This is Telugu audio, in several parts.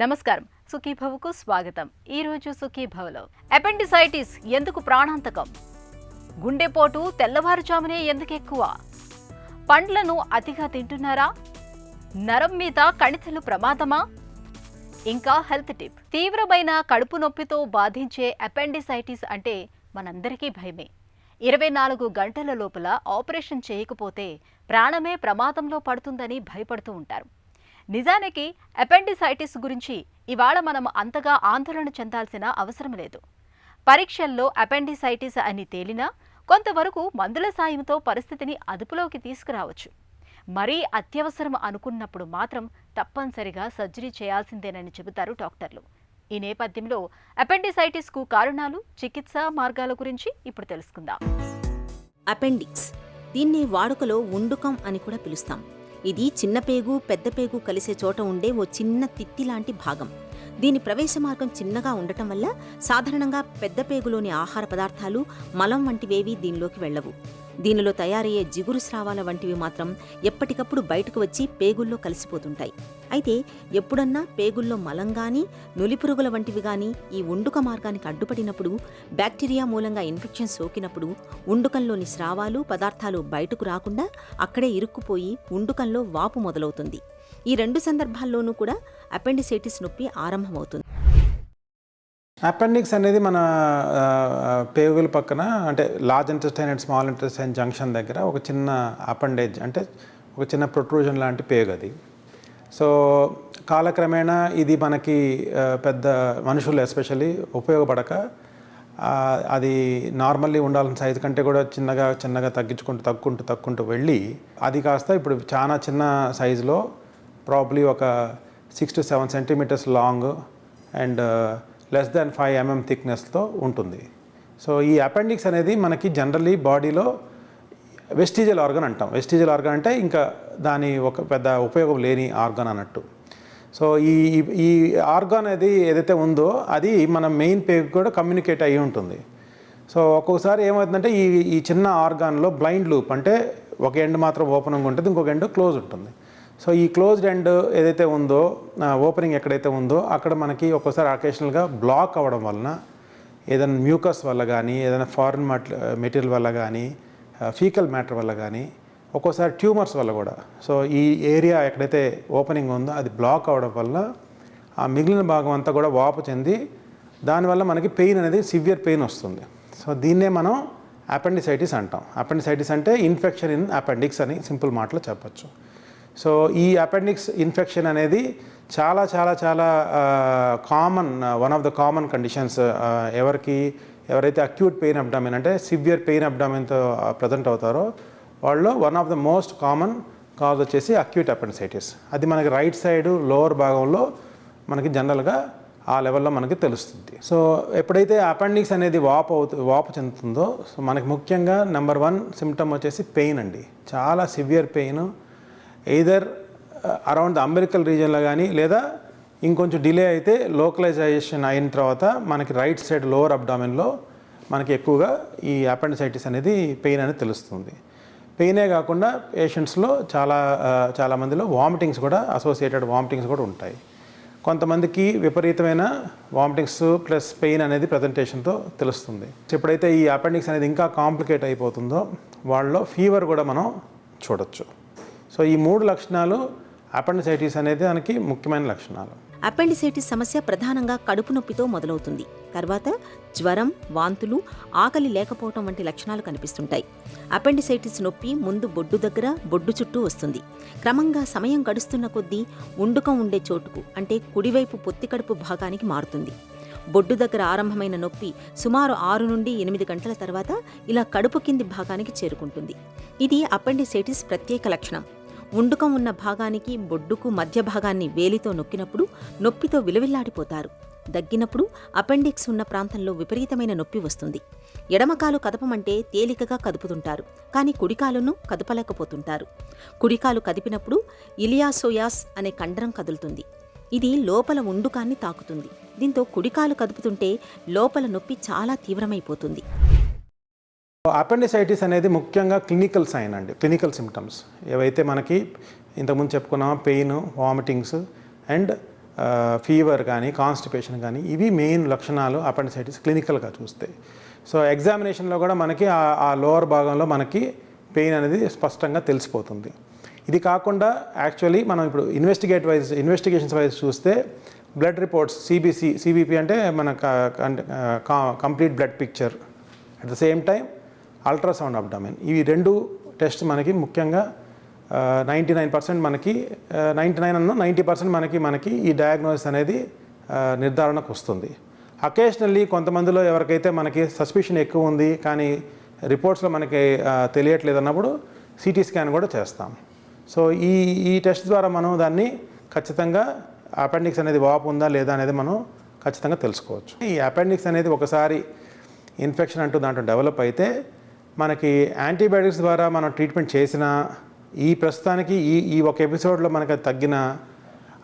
నమస్కారం సుఖీభవకు స్వాగతం. ఈ రోజు సుఖీభవలో అపెండిసైటిస్ ఎందుకు ప్రాణాంతకం, గుండెపోటు తెల్లవారుజామునే ఎందుకు ఎక్కువ, పండ్లను అతిగా తింటున్నారా, నరం మీద కణితులు ప్రమాదమా, ఇంకా హెల్త్ టిప్. తీవ్రమైన కడుపు నొప్పితో బాధించే అపెండిసైటిస్ అంటే మనందరికీ భయమే. 24 గంటల లోపల ఆపరేషన్ చేయకపోతే ప్రాణమే ప్రమాదంలో పడుతుందని భయపడుతూ ఉంటారు. నిజానికి అపెండిసైటిస్ గురించి ఇవాళ మనం అంతగా ఆందోళన చెందాల్సిన అవసరం లేదు. పరీక్షల్లో అపెండిసైటిస్ అని తేలినా కొంతవరకు మందుల సాయంతో పరిస్థితిని అదుపులోకి తీసుకురావచ్చు. మరీ అత్యవసరం అనుకున్నప్పుడు మాత్రం తప్పనిసరిగా సర్జరీ చేయాల్సిందేనని చెబుతారు డాక్టర్లు. ఈ నేపథ్యంలో అపెండిసైటిస్కు కారణాలు, చికిత్స మార్గాల గురించి ఇప్పుడు తెలుసుకుందాం. అపెండిక్స్, దీన్ని వాడుకలో ఉండుకం అని కూడా పిలుస్తాం. ఇది చిన్న పేగు, పెద్ద పేగు కలిసే చోట ఉండే ఓ చిన్న తిత్తి లాంటి భాగం. దీని ప్రవేశ మార్గం చిన్నగా ఉండటం వల్ల సాధారణంగా పెద్ద పేగులోని ఆహార పదార్థాలు, మలం వంటివేవీ దీనిలోకి వెళ్లవు. దీనిలో తయారయ్యే జిగురు స్రావాల వంటివి మాత్రం ఎప్పటికప్పుడు బయటకు వచ్చి పేగుల్లో కలిసిపోతుంటాయి. అయితే ఎప్పుడన్నా పేగుల్లో మలం గానీ, నులిపురుగుల వంటివి గానీ ఈ ఉండుక మార్గానికి అడ్డుపడినప్పుడు, బ్యాక్టీరియా మూలంగా ఇన్ఫెక్షన్ సోకినప్పుడు ఉండుకంలోని స్రావాలు, పదార్థాలు బయటకు రాకుండా అక్కడే ఇరుక్కుపోయి ఉండుకంలో వాపు మొదలవుతుంది. ఈ 2 సందర్భాల్లోనూ కూడా అపెండిసైటిస్ నొప్పి ఆరంభమవుతుంది. అపెండిక్స్ అనేది మన పేగుల పక్కన, అంటే large intestine and small intestine junction దగ్గర ఒక చిన్న అపెండేజ్, అంటే ఒక చిన్న ప్రొట్రూజన్ లాంటి పేగు అది. సో కాలక్రమేణా ఇది మనకి పెద్ద మనుషులు ఎస్పెషల్లీ ఉపయోగపడక అది నార్మల్లీ ఉండాల్సిన సైజు కంటే కూడా చిన్నగా తగ్గుకుంటూ వెళ్ళి అది కాస్త ఇప్పుడు చాలా చిన్న సైజులో ప్రాబ్లీ ఒక 6 to 7 centimeters long and less than 5 mm థిక్నెస్తో ఉంటుంది. సో ఈ అపెండిక్స్ అనేది మనకి జనరల్లీ బాడీలో వెస్టిజియల్ ఆర్గన్ అంటాం. వెస్టిజియల్ ఆర్గన్ అంటే ఇంకా దాని ఒక పెద్ద ఉపయోగం లేని ఆర్గన్ అన్నట్టు. సో ఈ ఆర్గాన్ అది ఏదైతే ఉందో అది మన మెయిన్ పేగు కూడా కమ్యూనికేట్ అయ్యి ఉంటుంది. సో ఒక్కొక్కసారి ఏమవుతుందంటే ఈ చిన్న ఆర్గాన్లో బ్లైండ్ లూప్, అంటే ఒక ఎండ్ మాత్రం ఓపెనింగ్ ఉంటుంది, ఇంకొక ఎండ్ క్లోజ్ ఉంటుంది. సో ఈ క్లోజ్డ్ ఎండ్ ఏదైతే ఉందో, ఓపెనింగ్ ఎక్కడైతే ఉందో అక్కడ మనకి ఒక్కోసారి అకేషనల్గా బ్లాక్ అవ్వడం వలన, ఏదైనా మ్యూకస్ వల్ల కానీ, ఏదైనా ఫారిన్ మెటీరియల్ వల్ల కానీ, ఫీకల్ మ్యాటర్ వల్ల కానీ, ఒక్కోసారి ట్యూమర్స్ వల్ల కూడా. సో ఈ ఏరియా ఎక్కడైతే ఓపెనింగ్ ఉందో అది బ్లాక్ అవ్వడం వల్ల ఆ మిగిలిన భాగం అంతా కూడా వాపు చెంది దానివల్ల మనకి పెయిన్ అనేది సివియర్ పెయిన్ వస్తుంది. సో దీన్నే మనం అపెండిసైటిస్ అంటాం. అపెండిసైటిస్ అంటే ఇన్ఫెక్షన్ ఇన్ అపెండిక్స్ అని సింపుల్ మాటలో చెప్పచ్చు. సో ఈ అపెండిక్స్ ఇన్ఫెక్షన్ అనేది చాలా common, one of the common conditions. ఎవరైతే అక్యూట్ పెయిన్ అబ్డామిన్, అంటే సివియర్ పెయిన్ అబ్డామిన్తో ప్రజెంట్ అవుతారో వాళ్ళు one of the most common cause వచ్చేసి అక్యూట్ అపెండిసైటిస్. అది మనకి రైట్ సైడ్ లోవర్ భాగంలో మనకి జనరల్గా ఆ లెవెల్లో మనకి తెలుస్తుంది. సో ఎప్పుడైతే అపెండిక్స్ అనేది వాపు చెందుతుందో, సో మనకి ముఖ్యంగా నెంబర్ 1 సిమ్టమ్ వచ్చేసి పెయిన్ అండి. చాలా severe pain, either around the umbilical రీజియన్లో కానీ, లేదా ఇంకొంచెం డిలే అయితే లోకలైజేషన్ అయిన తర్వాత మనకి రైట్ సైడ్ లోవర్ అబ్డామిన్లో మనకి ఎక్కువగా ఈ అపెండిసైటిస్ అనేది పెయిన్ అనేది తెలుస్తుంది. పెయినే కాకుండా పేషెంట్స్లో చాలా మందిలో వామిటింగ్స్ కూడా, అసోసియేటెడ్ వామిటింగ్స్ కూడా ఉంటాయి. కొంతమందికి విపరీతమైన వామిటింగ్స్ ప్లస్ పెయిన్ అనేది ప్రజెంటేషన్తో తెలుస్తుంది. ఎప్పుడైతే ఈ అపెండిక్స్ అనేది ఇంకా కాంప్లికేట్ అయిపోతుందో వాళ్ళలో ఫీవర్ కూడా మనం చూడొచ్చు. సో ఈ 3 లక్షణాలు అపెండిసైటిస్ అనేది దానికి ముఖ్యమైన లక్షణాలు. అపెండిసైటిస్ సమస్య ప్రధానంగా కడుపు నొప్పితో మొదలవుతుంది. తర్వాత జ్వరం, వాంతులు, ఆకలి లేకపోవటం వంటి లక్షణాలు కనిపిస్తుంటాయి. అపెండిసైటిస్ నొప్పి ముందు బొడ్డు దగ్గర, బొడ్డు చుట్టూ వస్తుంది. క్రమంగా సమయం గడుస్తున్న కొద్దీ ఉండుకం ఉండే చోటుకు, అంటే కుడివైపు పొత్తికడుపు భాగానికి మారుతుంది. బొడ్డు దగ్గర ఆరంభమైన నొప్పి సుమారు 6 నుండి 8 గంటల తర్వాత ఇలా కడుపు కింది భాగానికి చేరుకుంటుంది. ఇది అపెండిసైటిస్ ప్రత్యేక లక్షణం. ఉండుకం ఉన్న భాగానికి, బొడ్డుకు మధ్య భాగాన్ని వేలితో నొక్కినప్పుడు నొప్పితో విలవిల్లాడిపోతారు. దగ్గినప్పుడు అపెండిక్స్ ఉన్న ప్రాంతంలో విపరీతమైన నొప్పి వస్తుంది. ఎడమకాలు కదపమంటే తేలికగా కదుపుతుంటారు, కానీ కుడికాలును కదపలేకపోతుంటారు. కుడికాలు కదిపినప్పుడు ఇలియాసోయాస్ అనే కండరం కదులుతుంది. ఇది లోపల ఉండుకాన్ని తాకుతుంది. దీంతో కుడికాలు కదుపుతుంటే లోపల నొప్పి చాలా తీవ్రమైపోతుంది. అపెండిసైటిస్ అనేది ముఖ్యంగా క్లినికల్ సైన్ అండి, క్లినికల్ సిమ్టమ్స్ ఏవైతే మనకి ఇంతకుముందు చెప్పుకున్నాం, పెయిన్, వామిటింగ్స్ అండ్ ఫీవర్ కానీ కాన్స్టిపేషన్ కానీ ఇవి మెయిన్ లక్షణాలు అపెండిసైటిస్ క్లినికల్గా చూస్తే. సో ఎగ్జామినేషన్లో కూడా మనకి ఆ లోవర్ భాగంలో మనకి పెయిన్ అనేది స్పష్టంగా తెలిసిపోతుంది. ఇది కాకుండా యాక్చువల్లీ మనం ఇప్పుడు ఇన్వెస్టిగేషన్స్ వైజ్ చూస్తే బ్లడ్ రిపోర్ట్స్ సిబిపి అంటే మన complete blood picture, at the same time ultrasound abdomen, ఇవి 2 టెస్ట్ మనకి ముఖ్యంగా 99% మనకి 90% మనకి ఈ డయాగ్నోసిస్ అనేది నిర్ధారణకు వస్తుంది. అకేషనల్లీ కొంతమందిలో ఎవరికైతే మనకి సస్పిషన్ ఎక్కువ ఉంది కానీ రిపోర్ట్స్లో మనకి తెలియట్లేదు అన్నప్పుడు సిటీ స్కాన్ కూడా చేస్తాం. సో ఈ టెస్ట్ ద్వారా మనం దాన్ని ఖచ్చితంగా అపెండిక్స్ అనేది వాపు ఉందా లేదా అనేది మనం ఖచ్చితంగా తెలుసుకోవచ్చు. ఈ అపెండిక్స్ అనేది ఒకసారి ఇన్ఫెక్షన్ అంటూ దాంట్లో డెవలప్ అయితే మనకి యాంటీబయాటిక్స్ ద్వారా మనం ట్రీట్మెంట్ చేసినా ప్రస్తుతానికి ఈ ఒక ఎపిసోడ్లో మనకి అది తగ్గినా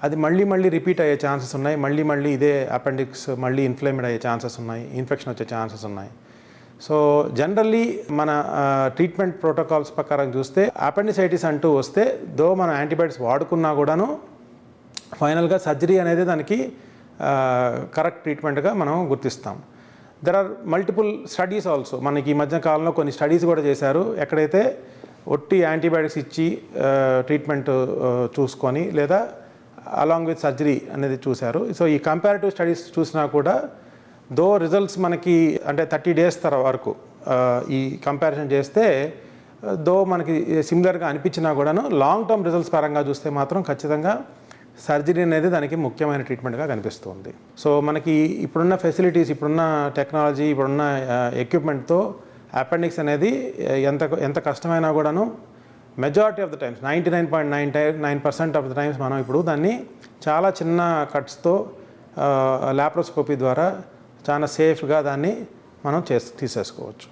అది మళ్ళీ రిపీట్ అయ్యే ఛాన్సెస్ ఉన్నాయి. మళ్ళీ ఇదే అపెండిక్స్ మళ్ళీ ఇన్ఫ్లేమ్డ్ అయ్యే ఛాన్సెస్ ఉన్నాయి, ఇన్ఫెక్షన్ వచ్చే ఛాన్సెస్ ఉన్నాయి. సో జనరల్లీ మన ట్రీట్మెంట్ ప్రోటోకాల్స్ ప్రకారం చూస్తే అపెండిసైటిస్ అంటూ వస్తే మనం యాంటీబయాటిక్స్ వాడుకున్నా కూడాను ఫైనల్గా సర్జరీ అనేది దానికి కరెక్ట్ ట్రీట్మెంట్గా మనం గుర్తిస్తాం. There are multiple studies also. మనకి ఈ మధ్య కాలంలో కొన్ని స్టడీస్ కూడా చేశారు, ఎక్కడైతే ఒట్టి యాంటీబయాటిక్స్ ఇచ్చి ట్రీట్మెంట్ చూసుకొని లేదా అలాంగ్ విత్ సర్జరీ అనేది చూశారు. సో ఈ కంపారిటివ్ స్టడీస్ చూసినా కూడా రిజల్ట్స్ మనకి అంటే 30 days వరకు ఈ కంపారిజన్ చేస్తే మనకి సిమిలర్గా అనిపించినా కూడాను లాంగ్ టర్మ్ రిజల్ట్స్ పరంగా చూస్తే మాత్రం ఖచ్చితంగా సర్జరీ అనేది దానికి ముఖ్యమైన ట్రీట్మెంట్గా కనిపిస్తుంది. సో మనకి ఇప్పుడున్న ఫెసిలిటీస్, ఇప్పుడున్న టెక్నాలజీ, ఇప్పుడున్న ఎక్విప్మెంట్తో అపెండిక్స్ అనేది ఎంత కష్టమైనా కూడాను majority of the times 99.99% of the times మనం ఇప్పుడు దాన్ని చాలా చిన్న కట్స్తో లాప్రోస్కోపీ ద్వారా చాలా సేఫ్గా దాన్ని మనం తీసేసుకోవచ్చు.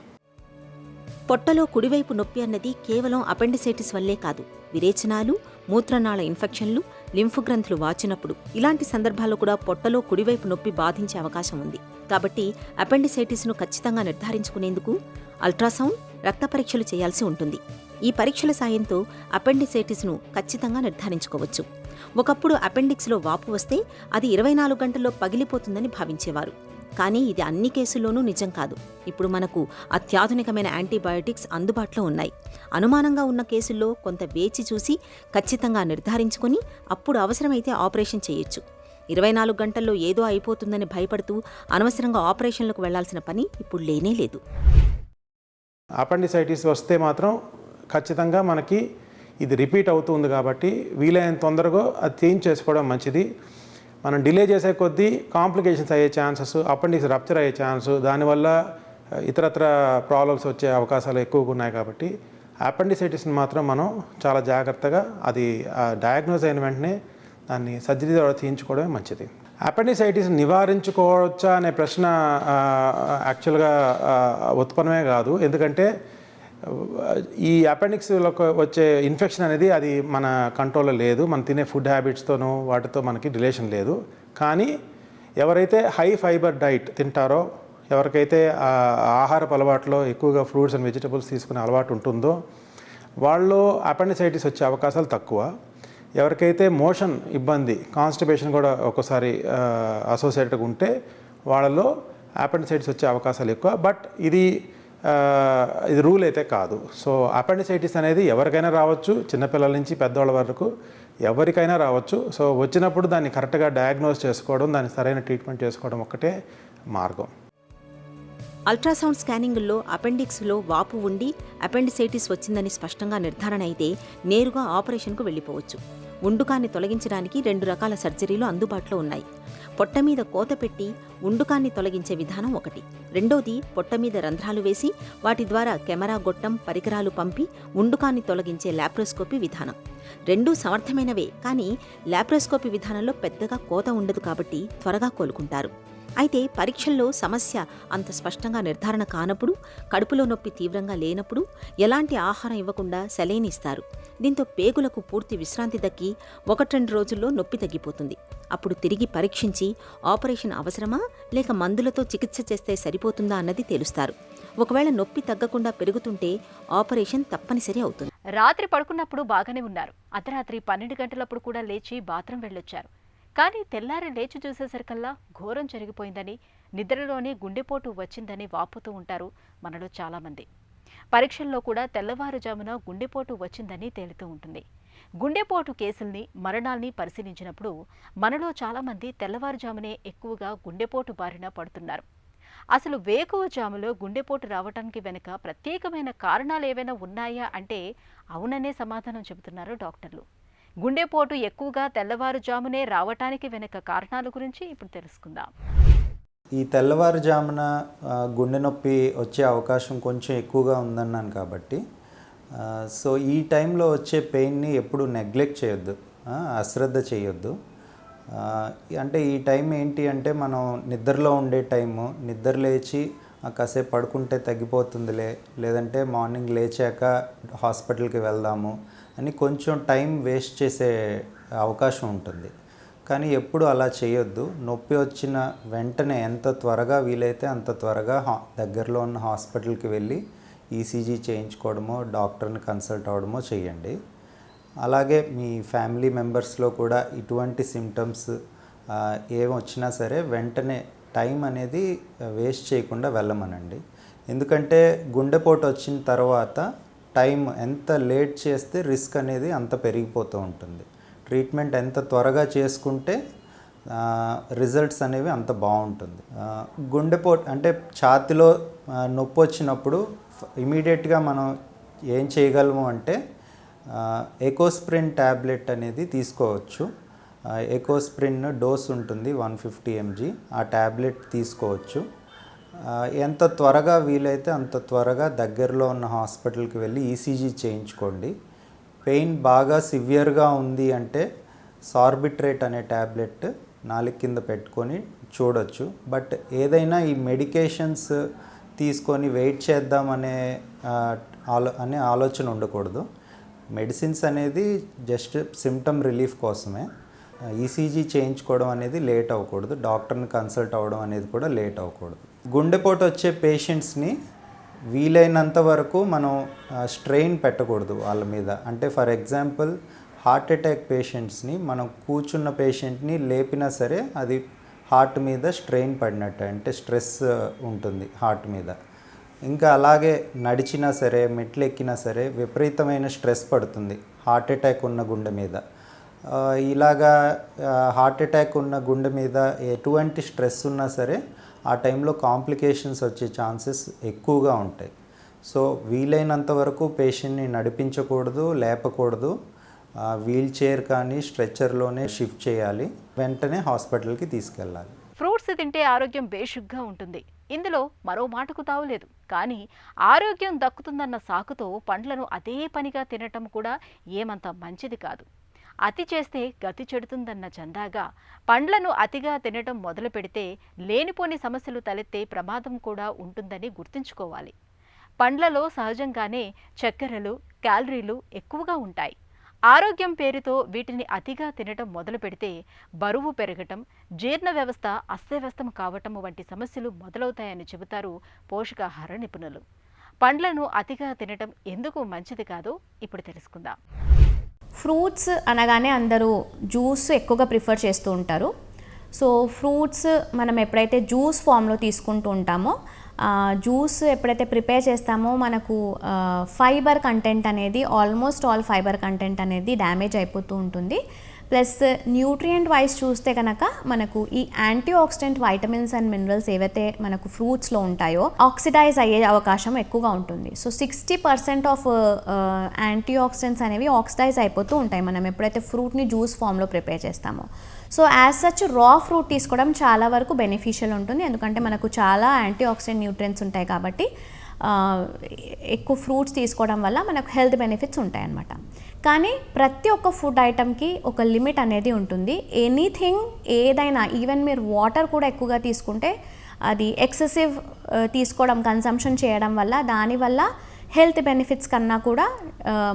పొట్టలో కుడివైపు నొప్పి అన్నది కేవలం అపెండిసైటిస్ వల్లే కాదు, విరేచనాలు, మూత్రనాళ ఇన్ఫెక్షన్లు, లింఫ్ గ్రంథులు వాచినప్పుడు ఇలాంటి సందర్భాల్లో కూడా పొట్టలో కుడివైపు నొప్పి బాధించే అవకాశం ఉంది. కాబట్టి అపెండిసైటిస్ను ఖచ్చితంగా నిర్ధారించుకునేందుకు అల్ట్రాసౌండ్, రక్త పరీక్షలు చేయాల్సి ఉంటుంది. ఈ పరీక్షల సాయంతో అపెండిసైటిస్ను ఖచ్చితంగా నిర్ధారించుకోవచ్చు. ఒకప్పుడు అపెండిక్స్లో వాపు వస్తే అది 24 గంటల్లో పగిలిపోతుందని భావించేవారు. కానీ ఇది అన్ని కేసుల్లోనూ నిజం కాదు. ఇప్పుడు మనకు అత్యాధునికమైన యాంటీబయాటిక్స్ అందుబాటులో ఉన్నాయి. అనుమానంగా ఉన్న కేసుల్లో కొంత వేచి చూసి ఖచ్చితంగా నిర్ధారించుకుని అప్పుడు అవసరమైతే ఆపరేషన్ చేయొచ్చు. 24 గంటల్లో ఏదో అయిపోతుందని భయపడుతూ అనవసరంగా ఆపరేషన్లకు వెళ్లాల్సిన పని ఇప్పుడు లేనే లేదు. అపెండిసైటిస్ వస్తే మాత్రం ఖచ్చితంగా మనకి ఇది రిపీట్ అవుతుంది కాబట్టి వీలైనంత తొందరగా అది చేంజ్ చేసుకోవడం మంచిది. మనం డిలే చేసే కొద్దీ కాంప్లికేషన్స్ అయ్యే ఛాన్సెస్, అపెండిక్స్ రప్చర్ అయ్యే ఛాన్స్, దానివల్ల ఇతరత్ర ప్రాబ్లమ్స్ వచ్చే అవకాశాలు ఎక్కువగా ఉన్నాయి. కాబట్టి అపెండిసైటిస్ని మాత్రం మనం చాలా జాగ్రత్తగా అది డయాగ్నోస్ అయిన వెంటనే దాన్ని సర్జరీ ద్వారా చేయించుకోవడమే మంచిది. అపెండిసైటిస్ నివారించుకోవచ్చా అనే ప్రశ్న యాక్చువల్గా ఉత్పన్నమే కాదు. ఎందుకంటే ఈ అపెండిక్స్లో వచ్చే ఇన్ఫెక్షన్ అనేది అది మన కంట్రోల్లో లేదు. మనం తినే ఫుడ్ హ్యాబిట్స్తోనూ వాటితో మనకి రిలేషన్ లేదు. కానీ ఎవరైతే హై ఫైబర్ డైట్ తింటారో, ఎవరికైతే ఆహారపు అలవాట్లో ఎక్కువగా ఫ్రూట్స్ అండ్ వెజిటబుల్స్ తీసుకునే అలవాటు ఉంటుందో వాళ్ళు అపెండిసైటిస్ వచ్చే అవకాశాలు తక్కువ. ఎవరికైతే మోషన్ ఇబ్బంది, కాన్స్టిపేషన్ కూడా ఒక్కోసారి అసోసియేటెడ్గా ఉంటే వాళ్ళలో అపెండిసైటిస్ వచ్చే అవకాశాలు ఎక్కువ. బట్ ఇది రూల్ అయితే కాదు. సో అపెండిసైటిస్ అనేది ఎవరికైనా రావచ్చు, చిన్నపిల్లల నుంచి పెద్దవాళ్ళ వరకు ఎవరికైనా రావచ్చు. సో వచ్చినప్పుడు దాన్ని కరెక్ట్గా డయాగ్నోస్ చేసుకోవడం, దాన్ని సరైన ట్రీట్మెంట్ చేసుకోవడం ఒక్కటే మార్గం. అల్ట్రాసౌండ్ స్కానింగుల్లో అపెండిక్స్లో వాపు ఉండి అపెండిసైటిస్ వచ్చిందని స్పష్టంగా నిర్ధారణ అయితే నేరుగా ఆపరేషన్కు వెళ్లిపోవచ్చు. ఉండుకాన్ని తొలగించడానికి 2 రకాల సర్జరీలు అందుబాటులో ఉన్నాయి. పొట్ట మీద కోత పెట్టి ఉండుకాన్ని తొలగించే విధానం ఒకటి. రెండోది పొట్ట మీద రంధ్రాలు వేసి వాటి ద్వారా కెమెరా గొట్టం, పరికరాలు పంపి ఉండుకాన్ని తొలగించే లాప్రోస్కోపీ విధానం. 2 సమర్థమైనవే, కానీ లాప్రోస్కోపీ విధానంలో పెద్దగా కోత ఉండదు కాబట్టి త్వరగా కోలుకుంటారు. అయితే పరీక్షల్లో సమస్య అంత స్పష్టంగా నిర్ధారణ కానప్పుడు, కడుపులో నొప్పి తీవ్రంగా లేనప్పుడు ఎలాంటి ఆహారం ఇవ్వకుండా సెలైన్ ఇస్తారు. దీంతో పేగులకు పూర్తి విశ్రాంతి దక్కి 1-2 రోజుల్లో నొప్పి తగ్గిపోతుంది. అప్పుడు తిరిగి పరీక్షించి ఆపరేషన్ అవసరమా లేక మందులతో చికిత్స చేస్తే సరిపోతుందా అన్నది తేలుస్తారు. ఒకవేళ నొప్పి తగ్గకుండా పెరుగుతుంటే ఆపరేషన్ తప్పనిసరి అవుతుంది. రాత్రి పడుకున్నప్పుడు బాగానే ఉన్నారు, అర్ధరాత్రి 12 గంటలప్పుడు కూడా లేచి బాత్రూం వెళ్ళొచ్చారు. కానీ తెల్లారి లేచి చూసేసరికల్లా ఘోరం జరిగిపోయిందని, నిద్రలోనే గుండెపోటు వచ్చిందని వాపోతూ ఉంటారు మనలో చాలామంది. పరీక్షల్లో కూడా తెల్లవారుజామున గుండెపోటు వచ్చిందని తేలుతూ ఉంటుంది. గుండెపోటు కేసుల్ని, మరణాల్ని పరిశీలించినప్పుడు మనలో చాలామంది తెల్లవారుజామునే ఎక్కువగా గుండెపోటు బారిన పడుతున్నారు. అసలు వేకువజాములో గుండెపోటు రావడానికి వెనుక ప్రత్యేకమైన కారణాలు ఏవైనా ఉన్నాయా అంటే అవుననే సమాధానం చెబుతున్నారు డాక్టర్లు. గుండెపోటు ఎక్కువగా తెల్లవారుజామునే రావటానికి వెనుక కారణాల గురించి ఇప్పుడు తెలుసుకుందాం. ఈ తెల్లవారుజామున గుండె నొప్పి వచ్చే అవకాశం కొంచెం ఎక్కువగా ఉందన్నాను కాబట్టి సో ఈ టైంలో వచ్చే పెయిన్ని ఎప్పుడు నెగ్లెక్ట్ చేయొద్దు, అశ్రద్ధ చేయొద్దు. అంటే ఈ టైం ఏంటి అంటే మనం నిద్రలో ఉండే టైము, నిద్ర లేచి కాసేపు పడుకుంటే తగ్గిపోతుందిలే, లేదంటే మార్నింగ్ లేచాక హాస్పిటల్కి వెళ్దాము అని కొంచెం టైం వేస్ట్ చేసే అవకాశం ఉంటుంది. కానీ ఎప్పుడు అలా చేయొద్దు. నొప్పి వచ్చిన వెంటనే ఎంత త్వరగా వీలైతే అంత త్వరగా దగ్గరలో ఉన్న హాస్పిటల్కి వెళ్ళి ఈసీజీ చేయించుకోవడమో, డాక్టర్ని కన్సల్ట్ అవ్వడమో చేయండి. అలాగే మీ ఫ్యామిలీ మెంబర్స్లో కూడా ఇటువంటి సిమ్టమ్స్ ఏం వచ్చినా సరే వెంటనే టైం అనేది వేస్ట్ చేయకుండా వెళ్ళమనండి. ఎందుకంటే గుండెపోటు వచ్చిన తర్వాత టైం ఎంత లేట్ చేస్తే రిస్క్ అనేది అంత పెరిగిపోతూ ఉంటుంది. ట్రీట్మెంట్ ఎంత త్వరగా చేసుకుంటే రిజల్ట్స్ అనేవి అంత బాగుంటుంది. గుండెపోటు అంటే ఛాతిలో నొప్పి వచ్చినప్పుడు ఇమీడియట్గా మనం ఏం చేయగలము అంటే ఎకోస్ప్రిన్ ట్యాబ్లెట్ అనేది తీసుకోవచ్చు. ఎకోస్ప్రిన్ డోస్ ఉంటుంది 150 mg. ఆ ట్యాబ్లెట్ తీసుకోవచ్చు. ఎంత త్వరగా వీలైతే అంత త్వరగా దగ్గరలో ఉన్న హాస్పిటల్కి వెళ్ళి ఈసీజీ చేయించుకోండి. పెయిన్ బాగా సివియర్గా ఉంది అంటే సార్బిట్రేట్ అనే ట్యాబ్లెట్ నాలుగు కింద పెట్టుకొని చూడొచ్చు. బట్ ఏదైనా ఈ మెడికేషన్స్ తీసుకొని వెయిట్ చేద్దామనే ఆలోచన ఉండకూడదు. మెడిసిన్స్ అనేది జస్ట్ సిమ్టమ్ రిలీఫ్ కోసమే. ఈసీజీ చేయించుకోవడం అనేది లేట్ అవ్వకూడదు. డాక్టర్ని కన్సల్ట్ అవ్వడం అనేది కూడా లేట్ అవ్వకూడదు. గుండెపోటు వచ్చే పేషెంట్స్ని వీలైనంత వరకు మనం స్ట్రెయిన్ పెట్టకూడదు వాళ్ళ మీద. అంటే ఫర్ ఎగ్జాంపుల్ హార్ట్ అటాక్ పేషెంట్స్ని మనం కూర్చున్న పేషెంట్ని లేపినా సరే అది హార్ట్ మీద స్ట్రెయిన్ పడినట్టు, అంటే స్ట్రెస్ ఉంటుంది హార్ట్ మీద. ఇంకా అలాగే నడిచినా సరే, మెట్లు ఎక్కినా సరే విపరీతమైన స్ట్రెస్ పడుతుంది హార్ట్ అటాక్ ఉన్న గుండె మీద. ఇలాగా హార్ట్ అటాక్ ఉన్న గుండె మీద ఎటువంటి స్ట్రెస్ ఉన్నా సరే ఆ టైంలో కాంప్లికేషన్స్ వచ్చే ఛాన్సెస్ ఎక్కువగా ఉంటాయి. సో వీలైనంత వరకు పేషెంట్ని నడిపించకూడదు, లేపకూడదు. వీల్ చైర్ కానీ స్ట్రెచ్చర్లోనే షిఫ్ట్ చేయాలి. వెంటనే హాస్పిటల్కి తీసుకెళ్ళాలి. ఫ్రూట్స్ తింటే ఆరోగ్యం బేషుగ్గా ఉంటుంది. ఇందులో మరో మాటకు తావులేదు. కానీ ఆరోగ్యం దక్కుతుందన్న సాకుతో పండ్లను అదే పనిగా తినటం కూడా ఏమంత మంచిది కాదు. అతి చేస్తే గతి చెడుతుందన్న చందాగా పండ్లను అతిగా తినటం మొదలు పెడితే లేనిపోని సమస్యలు తలెత్తే ప్రమాదం కూడా ఉంటుందని గుర్తుంచుకోవాలి. పండ్లలో సహజంగానే చక్కెరలు, క్యాలరీలు ఎక్కువగా ఉంటాయి. ఆరోగ్యం పేరుతో వీటిని అతిగా తినటం మొదలు పెడితే బరువు పెరగటం, జీర్ణ వ్యవస్థ అస్తవ్యస్తం కావటం వంటి సమస్యలు మొదలవుతాయని చెబుతారు పోషకాహార నిపుణులు. పండ్లను అతిగా తినటం ఎందుకు మంచిది కాదో ఇప్పుడు తెలుసుకుందాం. ఫ్రూట్స్ అనగానే అందరూ జ్యూస్ ఎక్కువగా ప్రిఫర్ చేస్తూ ఉంటారు. సో ఫ్రూట్స్ మనం ఎప్పుడైతే జ్యూస్ ఫామ్లో తీసుకుంటూ ఉంటామో, జ్యూస్ ఎప్పుడైతే ప్రిపేర్ చేస్తామో మనకు ఫైబర్ కంటెంట్ అనేది ఆల్మోస్ట్ ఆల్ ఫైబర్ కంటెంట్ అనేది డ్యామేజ్ అయిపోతూ ఉంటుంది. ప్లస్ న్యూట్రియంట్ వైజ్ చూస్తే కనుక మనకు ఈ anti oxidant vitamins and minerals ఏవైతే మనకు ఫ్రూట్స్లో ఉంటాయో ఆక్సిడైజ్ అయ్యే అవకాశం ఎక్కువగా ఉంటుంది. సో 60% ఆఫ్ యాంటీ ఆక్సిడెంట్స్ అనేవి ఆక్సిడైజ్ అయిపోతూ ఉంటాయి మనం ఎప్పుడైతే ఫ్రూట్ని జ్యూస్ ఫామ్లో ప్రిపేర్ చేస్తామో. సో యాజ్ సచ్ రా ఫ్రూట్ తీసుకోవడం చాలా వరకు బెనిఫిషియల్ ఉంటుంది. ఎందుకంటే మనకు చాలా యాంటీ ఆక్సిడెంట్ న్యూట్రియంట్స్ ఉంటాయి కాబట్టి ఎక్కువ ఫ్రూట్స్ తీసుకోవడం వల్ల మనకు హెల్త్ బెనిఫిట్స్ ఉంటాయి అన్నమాట. కానీ ప్రతి ఒక్క ఫుడ్ ఐటమ్కి ఒక లిమిట్ అనేది ఉంటుంది. ఎనీథింగ్ ఏదైనా, ఈవెన్ మీరు వాటర్ కూడా ఎక్కువగా తీసుకుంటే అది ఎక్సెసివ్ తీసుకోవడం, కన్సంప్షన్ చేయడం వల్ల దానివల్ల హెల్త్ బెనిఫిట్స్ కన్నా కూడా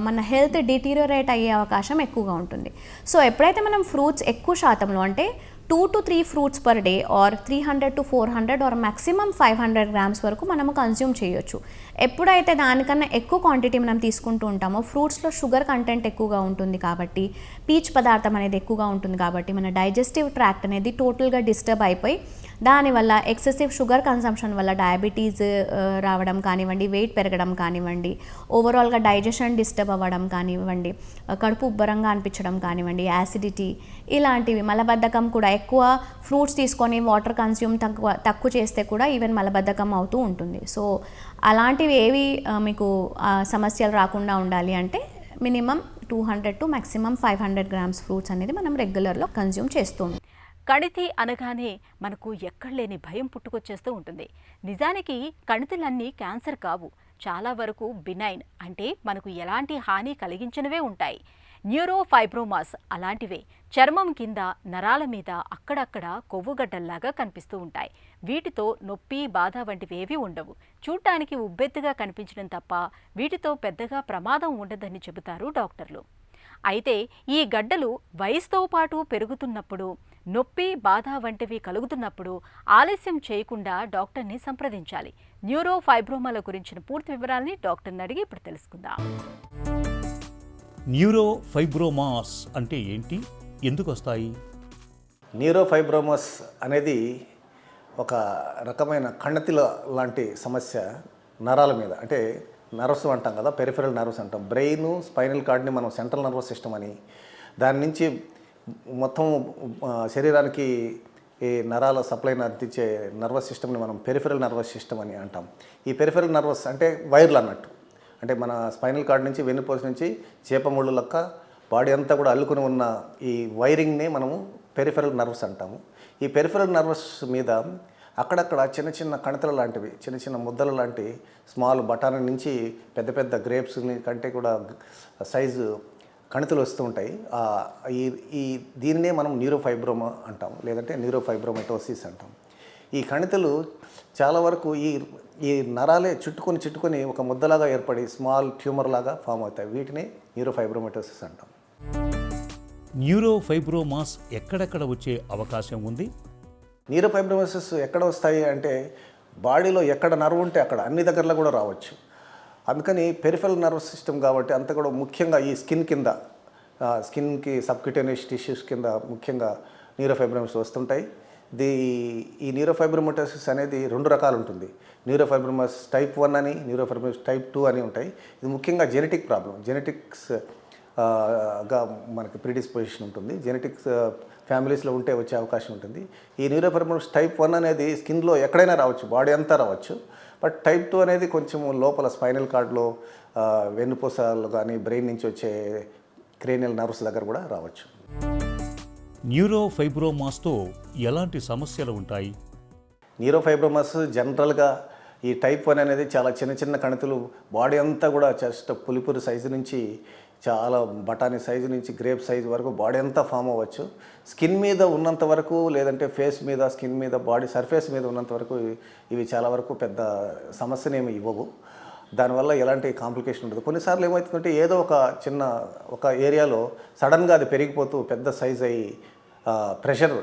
మన హెల్త్ డిటీరియోరేట్ అయ్యే అవకాశం ఎక్కువగా ఉంటుంది. సో ఎప్పుడైతే మనం ఫ్రూట్స్ ఎక్కువ శాతంలో అంటే 2 to 3 fruits per day or 300 to 400 or maximum 500 grams వరకు మనము కన్జ్యూమ్ చేయొచ్చు. ఎప్పుడైతే దానికన్నా ఎక్కువ క్వాంటిటీ మనం తీసుకుంటూ ఉంటామో ఫ్రూట్స్లో షుగర్ కంటెంట్ ఎక్కువగా ఉంటుంది కాబట్టి, పీచు పదార్థం అనేది ఎక్కువగా ఉంటుంది కాబట్టి మన డైజెస్టివ్ ట్రాక్ట్ అనేది టోటల్గా డిస్టర్బ్ అయిపోయి దానివల్ల ఎక్సెసివ్ షుగర్ కన్సంప్షన్ వల్ల డయాబెటీస్ రావడం కానివ్వండి, వెయిట్ పెరగడం కానివ్వండి, ఓవరాల్గా డైజెషన్ డిస్టర్బ్ అవ్వడం కానివ్వండి, కడుపు ఉబ్బరంగా అనిపించడం కానివ్వండి, యాసిడిటీ ఇలాంటివి, మలబద్ధకం కూడా ఎక్కువ ఫ్రూట్స్ తీసుకొని వాటర్ కన్స్యూమ్ తక్కువ చేస్తే కూడా ఈవెన్ మలబద్ధకం అవుతూ ఉంటుంది. సో అలాంటివి ఏవి మీకు సమస్యలు రాకుండా ఉండాలి అంటే minimum 200 to maximum 500 grams fruits అనేది మనం రెగ్యులర్లో కన్జ్యూమ్ చేస్తూ ఉంటాం. కణితి అనగానే మనకు ఎక్కడలేని భయం పుట్టుకొచ్చేస్తూ ఉంటుంది. నిజానికి కణితులన్నీ క్యాన్సర్ కావు, చాలా వరకు బినైన్, అంటే మనకు ఎలాంటి హాని కలిగించినవే ఉంటాయి. న్యూరోఫైబ్రోమాస్ అలాంటివే, చర్మం కింద నరాల మీద అక్కడక్కడ కొవ్వుగడ్డల్లాగా కనిపిస్తూ ఉంటాయి. వీటితో నొప్పి, బాధ వంటివేవీ ఉండవు. చూడటానికి ఉబ్బెత్తుగా కనిపించడం తప్ప వీటితో పెద్దగా ప్రమాదం ఉండదని చెబుతారు డాక్టర్లు. అయితే ఈ గడ్డలు వయసుతో పాటు పెరుగుతున్నప్పుడు, నొప్పి, బాధ వంటివి కలుగుతున్నప్పుడు ఆలస్యం చేయకుండా డాక్టర్ని సంప్రదించాలి. న్యూరోఫైబ్రోమాల గురించిన పూర్తి వివరాలని డాక్టర్ని అడిగి ఇప్పుడు తెలుసుకుందాం. న్యూరోఫైబ్రోమాస్ అంటే ఏంటి, ఎందుకు వస్తాయి? న్యూరోఫైబ్రోమాస్ అనేది ఒక రకమైన కణతిల లాంటి సమస్య నరాల మీద, అంటే నర్వ్స్ అంటాం కదా, పెరిఫెరల్ నర్వ్స్ అంటాం. బ్రెయిన్, స్పైనల్ కార్డ్ని మనం సెంట్రల్ నర్వస్ సిస్టమ్ అని, దాని నుంచి మొత్తం శరీరానికి ఈ నరాల సప్లైని అందించే నర్వస్ సిస్టమ్ని మనం పెరిఫెరల్ నర్వస్ సిస్టమ్ అని అంటాం. ఈ పెరిఫెరల్ నర్వస్ అంటే వైర్లు అన్నట్టు, అంటే మన స్పైనల్ కార్డ్ నుంచి వెన్నుపూస నుంచి చేపముళ్ళు లెక్క బాడీ అంతా కూడా అల్లుకుని ఉన్న ఈ వైరింగ్ని మనము పెరిఫెరల్ నర్వస్ అంటాము. ఈ పెరిఫెరల్ నర్వస్ మీద అక్కడక్కడ చిన్న చిన్న కణితల లాంటివి, చిన్న చిన్న ముద్దల లాంటి స్మాల్ బఠానీ నుంచి పెద్ద పెద్ద గ్రేప్స్ కంటే కూడా సైజు కణితులు వస్తూ ఉంటాయి. దీన్నే మనం న్యూరోఫైబ్రోమా అంటాం, లేదంటే న్యూరోఫైబ్రోమెటోసిస్ అంటాం. ఈ కణితులు చాలా వరకు ఈ నరాలే చుట్టుకొని ఒక ముద్దలాగా ఏర్పడి స్మాల్ ట్యూమర్ లాగా ఫామ్ అవుతాయి. వీటిని న్యూరోఫైబ్రోమెటోసిస్ అంటాం. న్యూరోఫైబ్రోమాస్ ఎక్కడెక్కడ వచ్చే అవకాశం ఉంది? న్యూరోఫైబ్రోసిస్ ఎక్కడ వస్తాయి అంటే బాడీలో ఎక్కడ నర్వ్ ఉంటే అక్కడ, అన్ని దగ్గరలో కూడా రావచ్చు. అందుకని పెరిఫెరల్ నర్వస్ సిస్టమ్ కాబట్టి అంత కూడా ముఖ్యంగా ఈ స్కిన్ కింద, స్కిన్కి సబ్క్యూటేనియస్ టిష్యూస్ కింద ముఖ్యంగా న్యూరోఫైబ్రోమాస్ వస్తుంటాయి. ఈ న్యూరోఫైబ్రోమెటోసిస్ అనేది 2 రకాలు ఉంటుంది. న్యూరోఫైబ్రోమాస్ టైప్ 1 అని, న్యూరోఫైబ్రోమాస్ టైప్ 2 అని ఉంటాయి. ఇది ముఖ్యంగా జెనెటిక్ ప్రాబ్లం, జెనెటిక్స్గా మనకి ప్రిడిస్పోజిషన్ ఉంటుంది. జెనెటిక్స్ ఫ్యామిలీస్లో ఉంటే వచ్చే అవకాశం ఉంటుంది. ఈ న్యూరోఫైబ్రోమాస్ టైప్ 1 అనేది స్కిన్లో ఎక్కడైనా రావచ్చు, బాడీ అంతా రావచ్చు. బట్ టైప్ 2 అనేది కొంచెం లోపల స్పైనల్ కార్డ్లో, వెన్నుపూసలు కానీ బ్రెయిన్ నుంచి వచ్చే క్రేనియల్ నర్వ్స్ దగ్గర కూడా రావచ్చు. న్యూరోఫైబ్రోమాస్తో ఎలాంటి సమస్యలు ఉంటాయి? న్యూరోఫైబ్రోమాస్ జనరల్గా ఈ టైప్ 1 అనేది చాలా చిన్న చిన్న కణితులు, బాడీ అంతా కూడా జస్ట్ పులిపురి సైజు నుంచి చాలా బఠానీ సైజు నుంచి గ్రేప్ సైజు వరకు బాడీ అంతా ఫామ్ అవ్వచ్చు. స్కిన్ మీద ఉన్నంత వరకు, లేదంటే ఫేస్ మీద, స్కిన్ మీద, బాడీ సర్ఫేస్ మీద ఉన్నంత వరకు ఇవి చాలా వరకు పెద్ద సమస్యనేమి ఇవ్వవు. దానివల్ల ఎలాంటి కాంప్లికేషన్ ఉండదు. కొన్నిసార్లు ఏమవుతుందంటే ఏదో ఒక ఏరియాలో సడన్గా అది పెరిగిపోతూ పెద్ద సైజ్ అయ్యి ప్రెషర్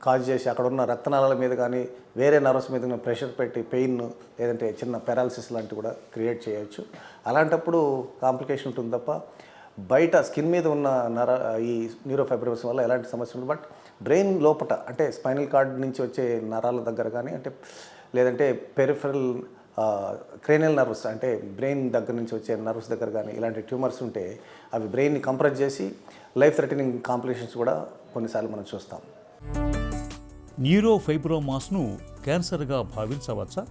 కాజ్ చేసి అక్కడ ఉన్న రక్తనాళాల మీద కానీ వేరే నర్వ్స్ మీద ప్రెషర్ పెట్టి పెయిన్, లేదంటే చిన్న పెరాలసిస్ లాంటివి కూడా క్రియేట్ చేయవచ్చు. అలాంటప్పుడు కాంప్లికేషన్ ఉంటుంది తప్ప బయట స్కిన్ మీద ఉన్న ఈ న్యూరోఫైబ్రోసిస్ వల్ల ఎలాంటి సమస్య ఉండదు. బట్ బ్రెయిన్ లోపట, అంటే స్పైనల్ కార్డ్ నుంచి వచ్చే నరాల దగ్గర కానీ, అంటే లేదంటే పెరిఫెరల్ క్రేనియల్ నర్వ్స్, అంటే బ్రెయిన్ దగ్గర నుంచి వచ్చే నర్వ్స్ దగ్గర కానీ ఇలాంటి ట్యూమర్స్ ఉంటే అవి బ్రెయిన్ని కంప్రెస్ చేసి లైఫ్ థ్రెటనింగ్ కాంప్లికేషన్స్ కూడా కొన్నిసార్లు మనం చూస్తాం. న్యూరోఫైబ్రోమాస్ను క్యాన్సర్గా భావించవచ్చా?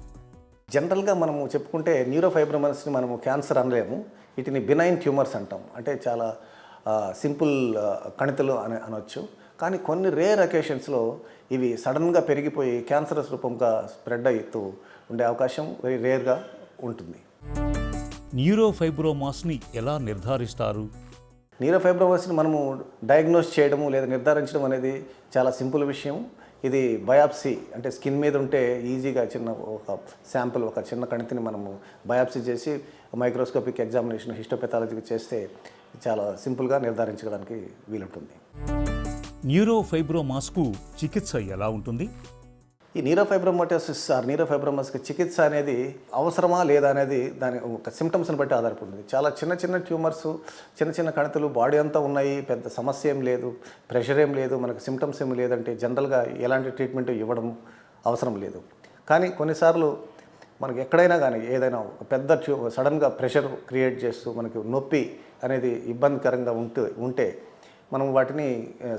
జనరల్గా మనము చెప్పుకుంటే న్యూరోఫైబ్రోమాస్ని మనము క్యాన్సర్ అనలేము, వీటిని బినైన్ ట్యూమర్స్ అంటాం. అంటే చాలా సింపుల్ కణితులు అనొచ్చు. కానీ కొన్ని రేర్ అకేషన్స్లో ఇవి సడన్గా పెరిగిపోయి క్యాన్సరస్ రూపంగా స్ప్రెడ్ అవుతూ ఉండే అవకాశం వెరీ రేర్గా ఉంటుంది. న్యూరోఫైబ్రోమాస్ని ఎలా నిర్ధారిస్తారు? న్యూరోఫైబ్రోమాస్ని మనము డయాగ్నోస్ చేయడము లేదా నిర్ధారించడం అనేది చాలా సింపుల్ విషయం. ఇది బయాప్సీ, అంటే స్కిన్ మీద ఉంటే ఈజీగా ఒక శాంపుల్, ఒక చిన్న కణితిని మనము బయాప్సీ చేసి మైక్రోస్కోపిక్ ఎగ్జామినేషన్, హిస్టోపెథాలజీకి చేస్తే చాలా సింపుల్గా నిర్ధారించడానికి వీలుంటుంది. న్యూరోఫైబ్రోమాస్కు చికిత్స ఎలా ఉంటుంది? ఈ నీరోఫైబ్రోమటోసిస్ నీరోఫైబ్రోమస్కి చికిత్స అనేది అవసరమా లేదా అనేది దాని ఒక సిమ్టమ్స్ని బట్టి ఆధారపడుతుంది. చాలా చిన్న చిన్న ట్యూమర్స్, చిన్న చిన్న కణితులు బాడీ అంతా ఉన్నాయి, పెద్ద సమస్య ఏం లేదు, ప్రెషర్ ఏం లేదు, మనకు సిమ్టమ్స్ ఏం లేదంటే జనరల్గా ఎలాంటి ట్రీట్మెంట్ ఇవ్వడం అవసరం లేదు. కానీ కొన్నిసార్లు మనకి ఎక్కడైనా కానీ ఏదైనా ఒక పెద్ద సడన్గా ప్రెషర్ క్రియేట్ చేస్తూ మనకి నొప్పి అనేది ఇబ్బందికరంగా ఉంటే మనం వాటిని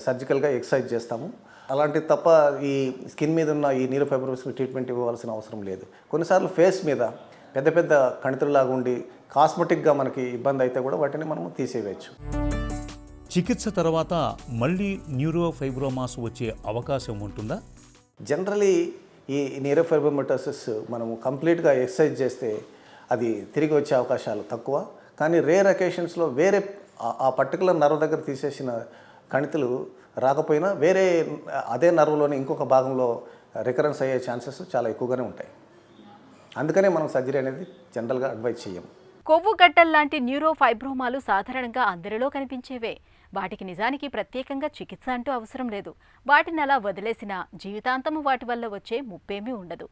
సర్జికల్గా ఎక్సర్సైజ్ చేస్తాము. అలాంటి తప్ప ఈ స్కిన్ మీద ఉన్న ఈ నీరోఫైబ్రోసిస్కి ట్రీట్మెంట్ ఇవ్వవలసిన అవసరం లేదు. కొన్నిసార్లు ఫేస్ మీద పెద్ద పెద్ద కణితుల్లాగా ఉండి కాస్మెటిక్గా మనకి ఇబ్బంది అయితే కూడా వాటిని మనము తీసేయవచ్చు. చికిత్స తర్వాత మళ్ళీ న్యూరోఫైబ్రోమాస్ వచ్చే అవకాశం ఉంటుందా? జనరలీ ఈ నీరోఫైబ్రోమటోసిస్ మనము కంప్లీట్గా ఎక్సర్సైజ్ చేస్తే అది తిరిగి వచ్చే అవకాశాలు తక్కువ. కానీ రేర్ అకేషన్స్లో వేరే ఆ పర్టికులర్ నర్వ్ దగ్గర తీసేసిన కణితులు రాకపోయినా వేరే అదే నర్వ్లోని ఇంకొక భాగంలో రికరెన్స్ అయ్యే ఛాన్సెస్ చాలా ఎక్కువగానే ఉంటాయి. అందుకనే మనం సర్జరీ అనేది జనరల్గా అడ్వైజ్ చేయం. కొవ్వు గడ్డల్లాంటి న్యూరోఫైబ్రోమాలు సాధారణంగా అందరిలో కనిపించేవే. వాటికి నిజానికి ప్రత్యేకంగా చికిత్స అంటూ అవసరం లేదు. వాటిని అలా వదిలేసినా జీవితాంతము వాటి వల్ల వచ్చే ముప్పేమీ ఉండదు.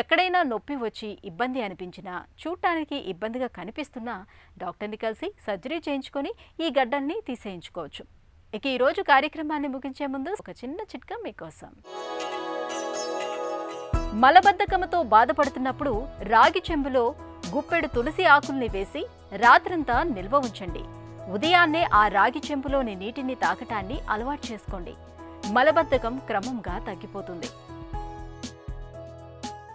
ఎక్కడైనా నొప్పి వచ్చి ఇబ్బంది అనిపించినా, చూడటానికి ఇబ్బందిగా కనిపిస్తున్నా డాక్టర్ని కలిసి సర్జరీ చేయించుకొని ఈ గడ్డల్ని తీసేయించుకోవచ్చు. ఇక ఈరోజు కార్యక్రమాన్ని ముగించే ముందు ఒక చిన్న చిట్కా మీకోసం. మలబద్ధకముతో బాధపడుతున్నప్పుడు రాగి చెంబులో గుప్పెడు తులసి ఆకుల్ని వేసి రాత్రంతా నిల్వ ఉంచండి. ఉదయాన్నే ఆ రాగి చెంబులోని నీటిని తాగటాన్ని అలవాటు చేసుకోండి. మలబద్ధకం క్రమంగా తగ్గిపోతుంది.